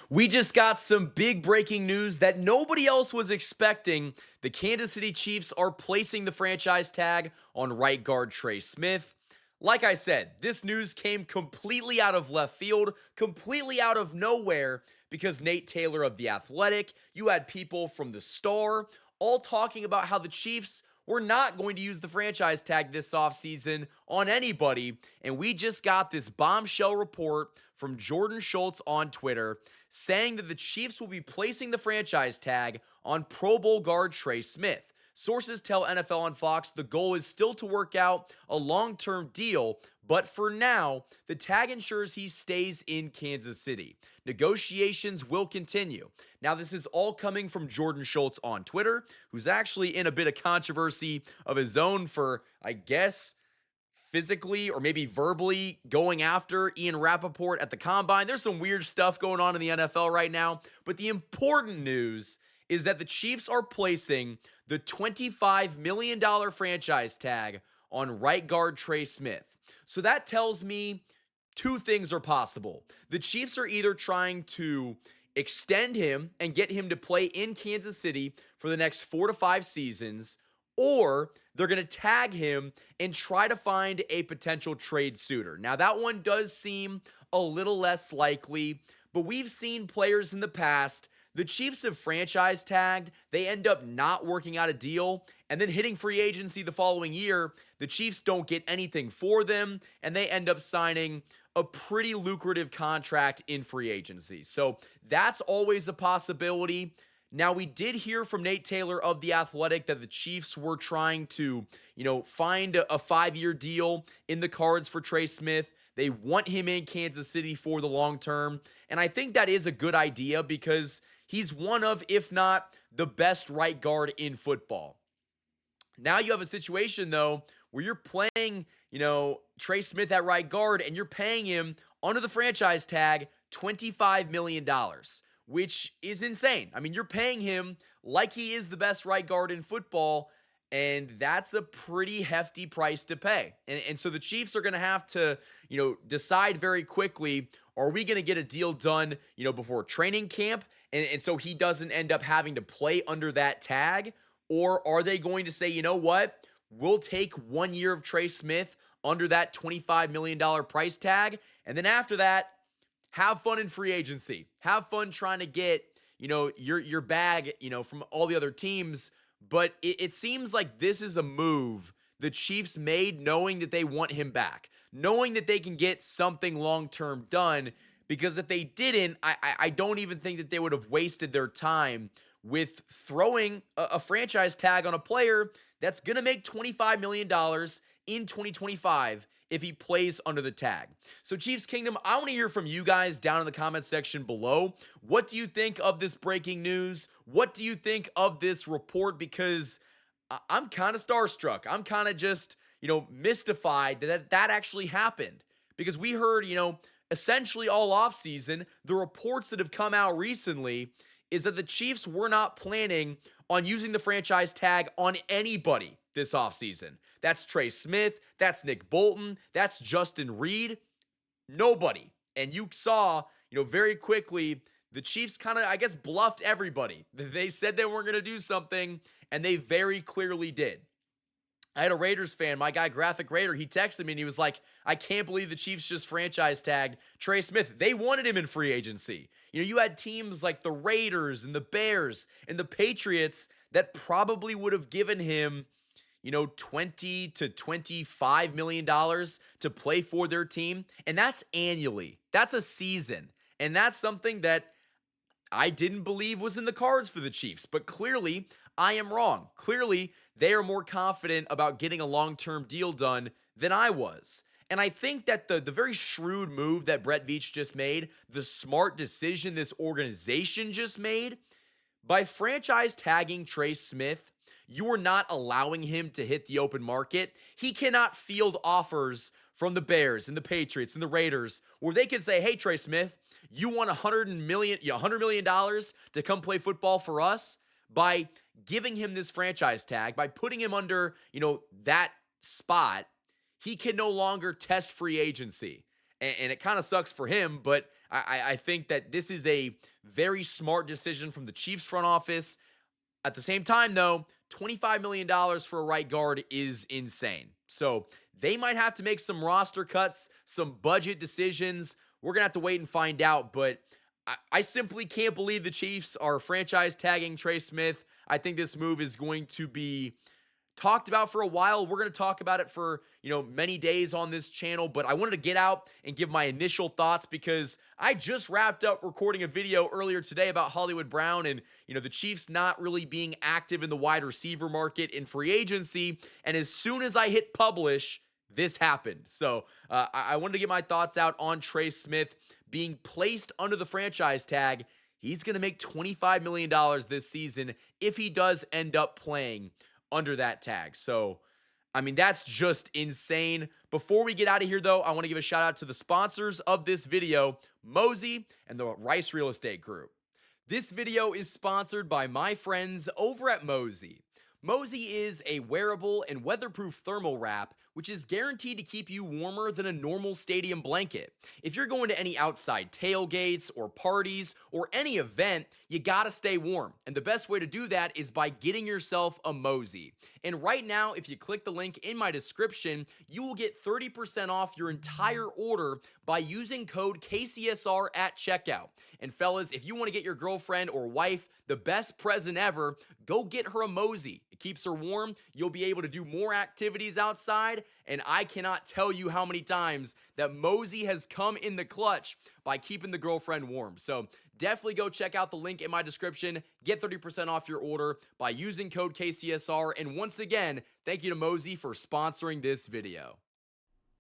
We just got some big breaking news that nobody else was expecting. The Kansas City Chiefs are placing the franchise tag on right guard Trey Smith. Like I said, this news came completely out of left field, completely out of nowhere, because Nate Taylor of The Athletic, you had people from The Star, all talking about how the Chiefs were not going to use the franchise tag this offseason on anybody. And we just got this bombshell report from Jordan Schultz on Twitter saying that the Chiefs will be placing the franchise tag on Pro Bowl guard Trey Smith. Sources tell NFL on Fox the goal is still to work out a long-term deal, but for now, the tag ensures he stays in Kansas City. Negotiations will continue. Now, this is all coming from Jordan Schultz on Twitter, who's actually in a bit of controversy of his own for, I guess, physically or maybe verbally going after Ian Rappaport at the Combine. There's some weird stuff going on in the NFL right now, but the important news is that the Chiefs are placing the $25 million franchise tag on right guard Trey Smith. So that tells me two things are possible. The Chiefs are either trying to extend him and get him to play in Kansas City for the next 4 to 5 seasons, or they're going to tag him and try to find a potential trade suitor. Now, that one does seem a little less likely, but we've seen players in the past. The Chiefs have franchise tagged, they end up not working out a deal, and then hitting free agency the following year, the Chiefs don't get anything for them, and they end up signing a pretty lucrative contract in free agency. So that's always a possibility. Now, we did hear from Nate Taylor of The Athletic that the Chiefs were trying to, find a 5-year deal in the cards for Trey Smith. They want him in Kansas City for the long term, and I think that is a good idea because he's one of, if not the best right guard in football. Now you have a situation, though, where you're playing, Trey Smith at right guard, and you're paying him under the franchise tag $25 million, which is insane. I mean, you're paying him like he is the best right guard in football, and that's a pretty hefty price to pay. And so the Chiefs are going to have to, decide very quickly, are we going to get a deal done, before training camp? And so he doesn't end up having to play under that tag? Or are they going to say, you know what? We'll take 1 year of Trey Smith under that $25 million price tag. And then after that, have fun in free agency. Have fun trying to get, your bag, from all the other teams. But it seems like this is a move the Chiefs made knowing that they want him back, knowing that they can get something long-term done, because if they didn't, I don't even think that they would have wasted their time with throwing a franchise tag on a player that's going to make $25 million in 2025 if he plays under the tag. So Chiefs Kingdom, I want to hear from you guys down in the comments section below. What do you think of this breaking news? What do you think of this report? Because I'm kind of starstruck. I'm kind of just, mystified that actually happened. Because we heard, essentially all offseason, the reports that have come out recently is that the Chiefs were not planning on using the franchise tag on anybody this offseason. That's Trey Smith, that's Nick Bolton, that's Justin Reed, nobody. And you saw, very quickly, the Chiefs kind of, I guess, bluffed everybody. They said they weren't going to do something, and they very clearly did. I had a Raiders fan, my guy Graphic Raider, he texted me and he was like, I can't believe the Chiefs just franchise tagged Trey Smith. They wanted him in free agency. You had teams like the Raiders and the Bears and the Patriots that probably would have given him, $20 to $25 million to play for their team. And that's annually. That's a season. And that's something that I didn't believe was in the cards for the Chiefs. But clearly, I am wrong. Clearly, they are more confident about getting a long-term deal done than I was. And I think that the very shrewd move that Brett Veach just made, the smart decision this organization just made, by franchise tagging Trey Smith, you are not allowing him to hit the open market. He cannot field offers from the Bears and the Patriots and the Raiders where they can say, hey, Trey Smith, you want $100 million to come play football for us? By giving him this franchise tag, by putting him under, that spot, he can no longer test free agency. And it kind of sucks for him, but I think that this is a very smart decision from the Chiefs front office. At the same time, though, $25 million for a right guard is insane. So they might have to make some roster cuts, some budget decisions. We're going to have to wait and find out. But I simply can't believe the Chiefs are franchise tagging Trey Smith. I think this move is going to be talked about for a while. We're going to talk about it for, many days on this channel, but I wanted to get out and give my initial thoughts because I just wrapped up recording a video earlier today about Hollywood Brown and, the Chiefs not really being active in the wide receiver market in free agency. And as soon as I hit publish, this happened. So I wanted to get my thoughts out on Trey Smith being placed under the franchise tag. He's going to make $25 million this season if he does end up playing under that tag. So, that's just insane. Before we get out of here, though, I want to give a shout out to the sponsors of this video, Mosey and the Rice Real Estate Group. This video is sponsored by my friends over at Mosey. Mosey is a wearable and weatherproof thermal wrap, which is guaranteed to keep you warmer than a normal stadium blanket. If you're going to any outside tailgates or parties or any event, you gotta stay warm. And the best way to do that is by getting yourself a Mosey. And right now, if you click the link in my description, you will get 30% off your entire order by using code KCSR at checkout. And fellas, if you want to get your girlfriend or wife the best present ever, go get her a Mosey. It keeps her warm. You'll be able to do more activities outside. And I cannot tell you how many times that Mosey has come in the clutch by keeping the girlfriend warm. So definitely go check out the link in my description. Get 30% off your order by using code KCSR. And once again, thank you to Mosey for sponsoring this video.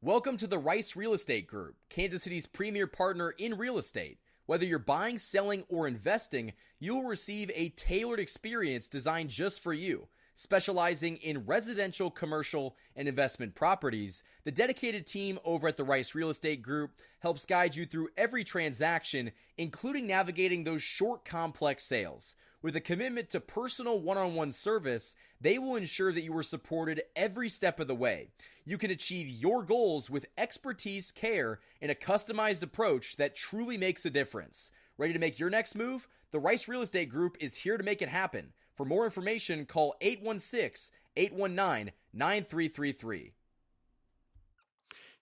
Welcome to the Rice Real Estate Group, Kansas City's premier partner in real estate. Whether you're buying, selling, or investing, you will receive a tailored experience designed just for you. Specializing in residential, commercial, and investment properties, the dedicated team over at the Rice Real Estate Group helps guide you through every transaction, including navigating those short, complex sales. With a commitment to personal one-on-one service, they will ensure that you are supported every step of the way. You can achieve your goals with expertise, care, and a customized approach that truly makes a difference. Ready to make your next move? The Rice Real Estate Group is here to make it happen. For more information, call 816-819-9333.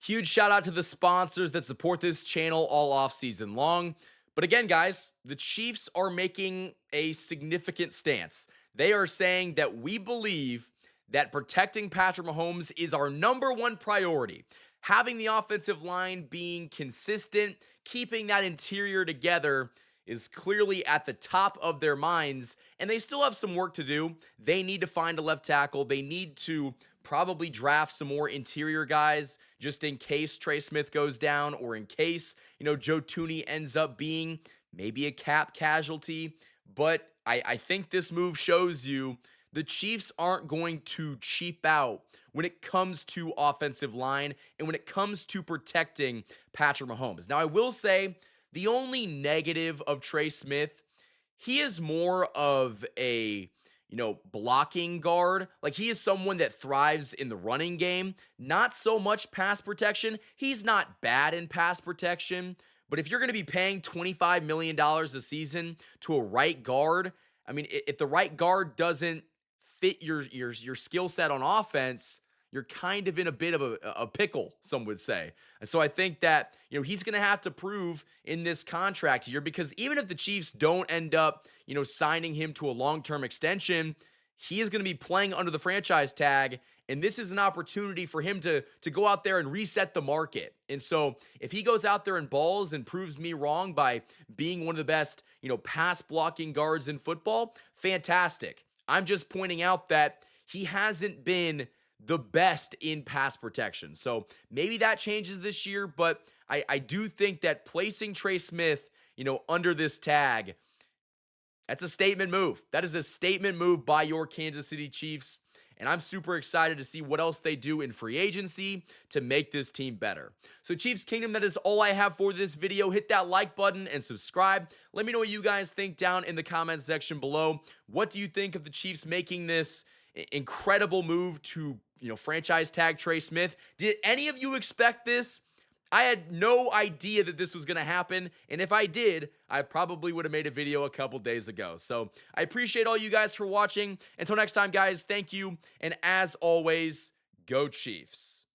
Huge shout out to the sponsors that support this channel all off season long. But again, guys, the Chiefs are making a significant stance. They are saying that we believe that protecting Patrick Mahomes is our number one priority. Having the offensive line being consistent, keeping that interior together is clearly at the top of their minds, and they still have some work to do. They need to find a left tackle. They need to probably draft some more interior guys just in case Trey Smith goes down or in case, Joe Thuney ends up being maybe a cap casualty. But I think this move shows you the Chiefs aren't going to cheap out when it comes to offensive line and when it comes to protecting Patrick Mahomes. Now, I will say the only negative of Trey Smith, he is more of a blocking guard. Like, he is someone that thrives in the running game, not so much pass protection. He's not bad in pass protection, but if you're going to be paying $25 million a season to a right guard, if the right guard doesn't fit your skill set on offense, you're kind of in a bit of a pickle, some would say. And so I think that, he's going to have to prove in this contract year, because even if the Chiefs don't end up, signing him to a long-term extension, he is going to be playing under the franchise tag. And this is an opportunity for him to go out there and reset the market. And so if he goes out there and balls and proves me wrong by being one of the best, pass blocking guards in football, fantastic. I'm just pointing out that he hasn't been the best in pass protection. So maybe that changes this year, but I do think that placing Trey Smith, under this tag, that's a statement move. That is a statement move by your Kansas City Chiefs. And I'm super excited to see what else they do in free agency to make this team better. So Chiefs Kingdom, that is all I have for this video. Hit that like button and subscribe. Let me know what you guys think down in the comments section below. What do you think of the Chiefs making this incredible move to, franchise tag Trey Smith? Did any of you expect this? I had no idea that this was going to happen, and if I did, I probably would have made a video a couple days ago. So I appreciate all you guys for watching. Until next time, guys, thank you, and as always, go Chiefs.